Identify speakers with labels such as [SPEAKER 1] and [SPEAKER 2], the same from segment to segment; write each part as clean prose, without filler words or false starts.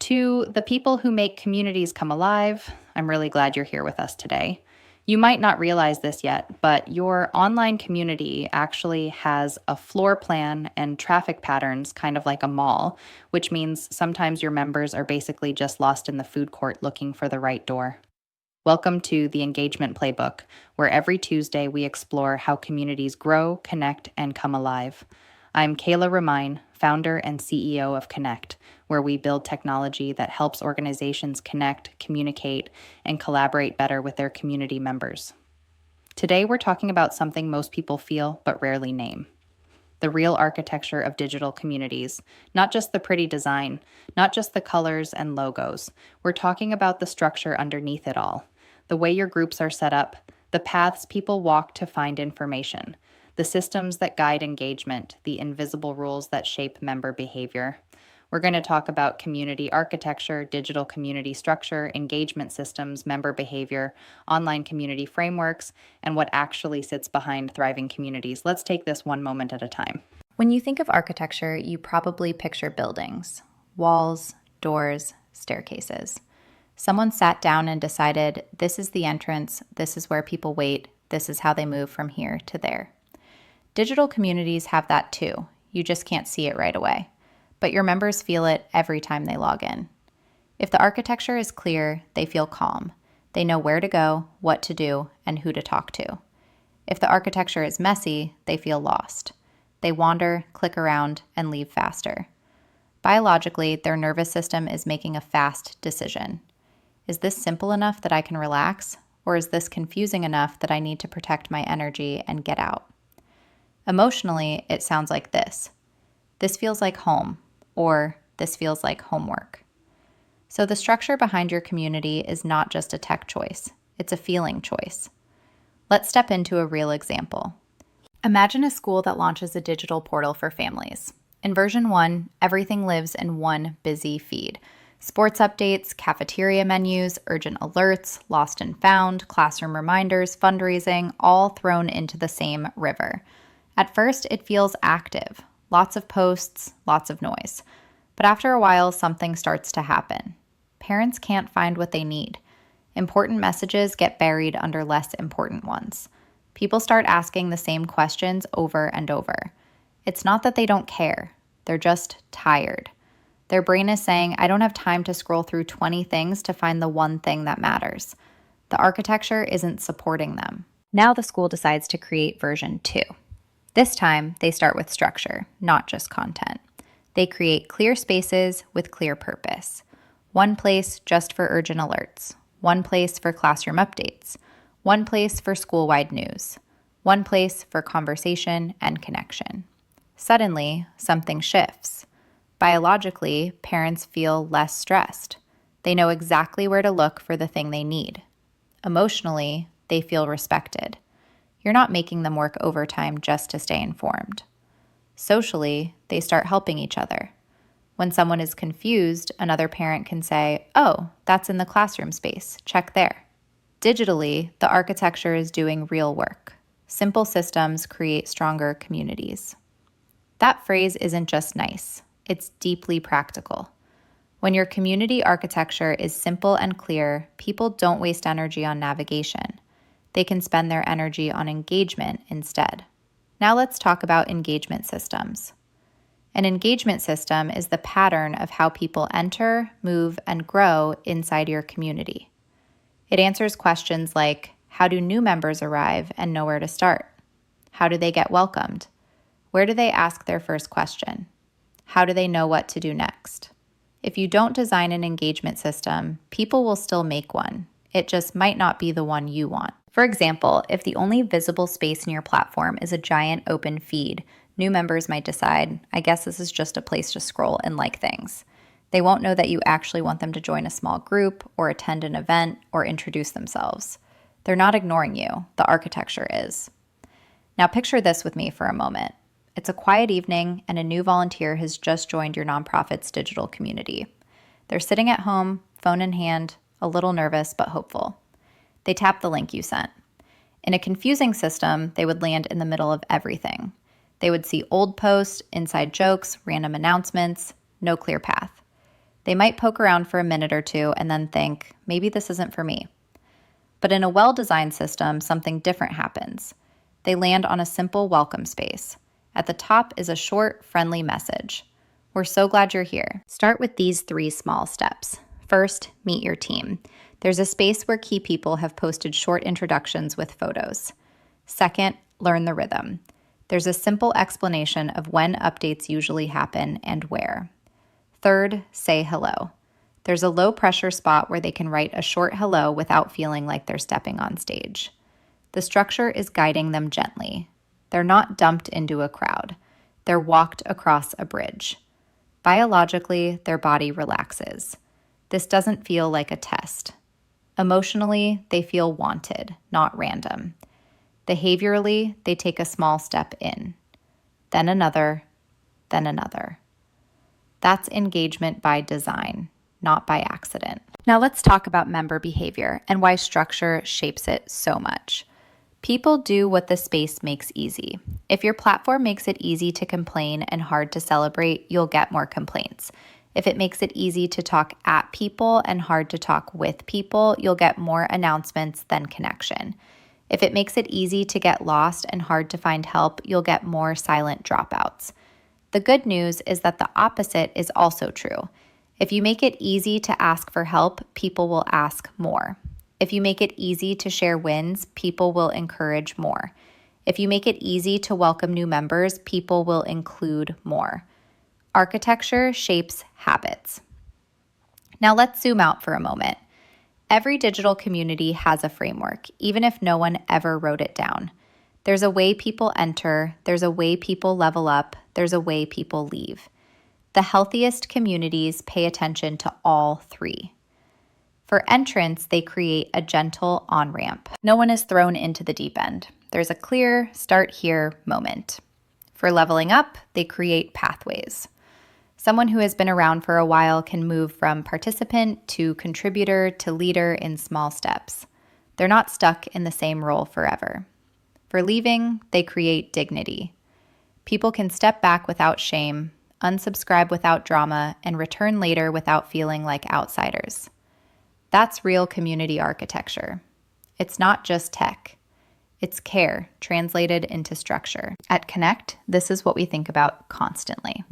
[SPEAKER 1] To the people who make communities come alive, I'm really glad you're here with us today. You might not realize this yet, but your online community actually has a floor plan and traffic patterns kind of like a mall, which means sometimes your members are basically just lost in the food court looking for the right door. Welcome to the Engagement Playbook, where every Tuesday we explore how communities grow, connect, and come alive. I'm Kailah Romine, founder and CEO of Kannect, where we build technology that helps organizations connect, communicate, and collaborate better with their community members. Today, we're talking about something most people feel but rarely name: the real architecture of digital communities, not just the pretty design, not just the colors and logos. We're talking about the structure underneath it all, the way your groups are set up, the paths people walk to find information, the systems that guide engagement, the invisible rules that shape member behavior. We're going to talk about community architecture, digital community structure, engagement systems, member behavior, online community frameworks, and what actually sits behind thriving communities. Let's take this one moment at a time.
[SPEAKER 2] When you think of architecture, you probably picture buildings, walls, doors, staircases. Someone sat down and decided, this is the entrance, this is where people wait, this is how they move from here to there. Digital communities have that too. You just can't see it right away. But your members feel it every time they log in. If the architecture is clear, they feel calm. They know where to go, what to do, and who to talk to. If the architecture is messy, they feel lost. They wander, click around, and leave faster. Biologically, their nervous system is making a fast decision. Is this simple enough that I can relax? Or is this confusing enough that I need to protect my energy and get out? Emotionally, it sounds like this. This feels like home, or this feels like homework. So the structure behind your community is not just a tech choice, it's a feeling choice. Let's step into a real example. Imagine a school that launches a digital portal for families. In version 1, everything lives in one busy feed. Sports updates, cafeteria menus, urgent alerts, lost and found, classroom reminders, fundraising, all thrown into the same river. At first, it feels active. Lots of posts, lots of noise. But after a while, something starts to happen. Parents can't find what they need. Important messages get buried under less important ones. People start asking the same questions over and over. It's not that they don't care. They're just tired. Their brain is saying, I don't have time to scroll through 20 things to find the one thing that matters. The architecture isn't supporting them. Now the school decides to create version 2. This time, they start with structure, not just content. They create clear spaces with clear purpose. One place just for urgent alerts. One place for classroom updates. One place for school-wide news. One place for conversation and connection. Suddenly, something shifts. Biologically, parents feel less stressed. They know exactly where to look for the thing they need. Emotionally, they feel respected. You're not making them work overtime just to stay informed. Socially, they start helping each other. When someone is confused, another parent can say, oh, that's in the classroom space, check there. Digitally, the architecture is doing real work. Simple systems create stronger communities. That phrase isn't just nice, it's deeply practical. When your community architecture is simple and clear, people don't waste energy on navigation. They can spend their energy on engagement instead. Now let's talk about engagement systems. An engagement system is the pattern of how people enter, move, and grow inside your community. It answers questions like, how do new members arrive and know where to start? How do they get welcomed? Where do they ask their first question? How do they know what to do next? If you don't design an engagement system, people will still make one. It just might not be the one you want. For example, if the only visible space in your platform is a giant open feed, new members might decide, I guess this is just a place to scroll and like things. They won't know that you actually want them to join a small group or attend an event or introduce themselves. They're not ignoring you. The architecture is. Now picture this with me for a moment. It's a quiet evening and a new volunteer has just joined your nonprofit's digital community. They're sitting at home, phone in hand, a little nervous but hopeful. They tap the link you sent. In a confusing system, they would land in the middle of everything. They would see old posts, inside jokes, random announcements, no clear path. They might poke around for a minute or two and then think, maybe this isn't for me. But in a well-designed system, something different happens. They land on a simple welcome space. At the top is a short, friendly message. We're so glad you're here. Start with these 3 small steps. First, meet your team. There's a space where key people have posted short introductions with photos. Second, learn the rhythm. There's a simple explanation of when updates usually happen and where. Third, say hello. There's a low-pressure spot where they can write a short hello without feeling like they're stepping on stage. The structure is guiding them gently. They're not dumped into a crowd. They're walked across a bridge. Biologically, their body relaxes. This doesn't feel like a test. Emotionally, they feel wanted, not random. Behaviorally, they take a small step in, then another, then another. That's engagement by design, not by accident. Now let's talk about member behavior and why structure shapes it so much. People do what the space makes easy. If your platform makes it easy to complain and hard to celebrate, you'll get more complaints. If it makes it easy to talk at people and hard to talk with people, you'll get more announcements than connection. If it makes it easy to get lost and hard to find help, you'll get more silent dropouts. The good news is that the opposite is also true. If you make it easy to ask for help, people will ask more. If you make it easy to share wins, people will encourage more. If you make it easy to welcome new members, people will include more. Architecture shapes habits. Now let's zoom out for a moment. Every digital community has a framework, even if no one ever wrote it down. There's a way people enter, there's a way people level up, there's a way people leave. The healthiest communities pay attention to all 3. For entrance, they create a gentle on-ramp. No one is thrown into the deep end. There's a clear start here moment. For leveling up, they create pathways. Someone who has been around for a while can move from participant to contributor to leader in small steps. They're not stuck in the same role forever. For leaving, they create dignity. People can step back without shame, unsubscribe without drama, and return later without feeling like outsiders. That's real community architecture. It's not just tech. It's care translated into structure. At Kannect, this is what we think about constantly.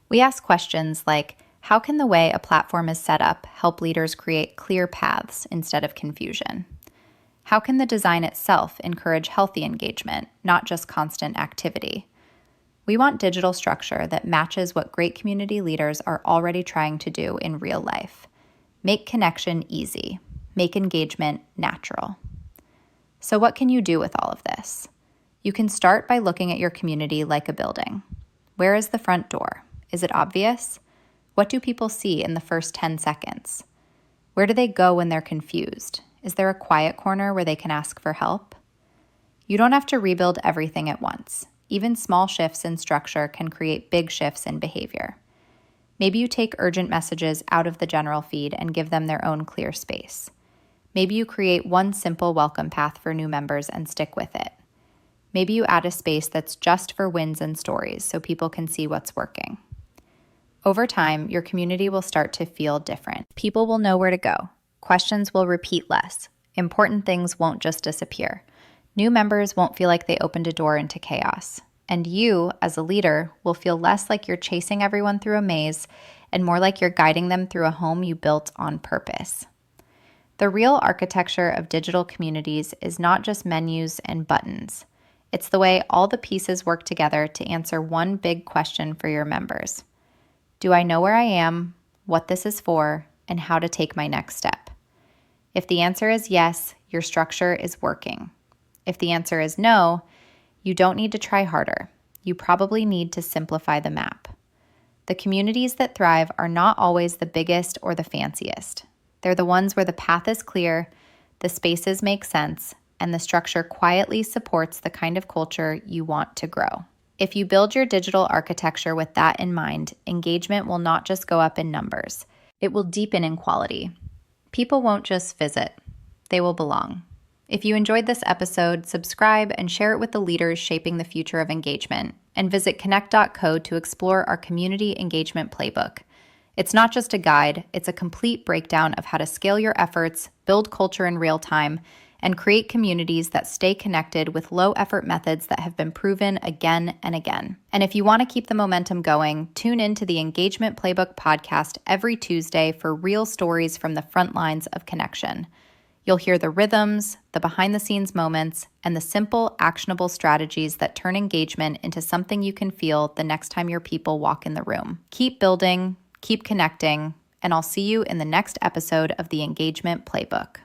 [SPEAKER 2] We ask questions like, how can the way a platform is set up help leaders create clear paths instead of confusion? How can the design itself encourage healthy engagement, not just constant activity? We want digital structure that matches what great community leaders are already trying to do in real life. Make connection easy. Make engagement natural. So what can you do with all of this? You can start by looking at your community like a building. Where is the front door? Is it obvious? What do people see in the first 10 seconds? Where do they go when they're confused? Is there a quiet corner where they can ask for help? You don't have to rebuild everything at once. Even small shifts in structure can create big shifts in behavior. Maybe you take urgent messages out of the general feed and give them their own clear space. Maybe you create one simple welcome path for new members and stick with it. Maybe you add a space that's just for wins and stories so people can see what's working. Over time, your community will start to feel different. People will know where to go. Questions will repeat less. Important things won't just disappear. New members won't feel like they opened a door into chaos. And you, as a leader, will feel less like you're chasing everyone through a maze and more like you're guiding them through a home you built on purpose. The real architecture of digital communities is not just menus and buttons. It's the way all the pieces work together to answer one big question for your members. Do I know where I am, what this is for, and how to take my next step? If the answer is yes, your structure is working. If the answer is no, you don't need to try harder. You probably need to simplify the map. The communities that thrive are not always the biggest or the fanciest. They're the ones where the path is clear, the spaces make sense, and the structure quietly supports the kind of culture you want to grow. If you build your digital architecture with that in mind, engagement will not just go up in numbers. It will deepen in quality. People won't just visit. They will belong. If you enjoyed this episode, subscribe and share it with the leaders shaping the future of engagement, and visit kannect.co to explore our community engagement playbook. It's not just a guide, it's a complete breakdown of how to scale your efforts, build culture in real time, and create communities that stay connected with low-effort methods that have been proven again and again. And if you want to keep the momentum going, tune into the Engagement Playbook podcast every Tuesday for real stories from the front lines of connection. You'll hear the rhythms, the behind-the-scenes moments, and the simple, actionable strategies that turn engagement into something you can feel the next time your people walk in the room. Keep building, keep connecting, and I'll see you in the next episode of the Engagement Playbook.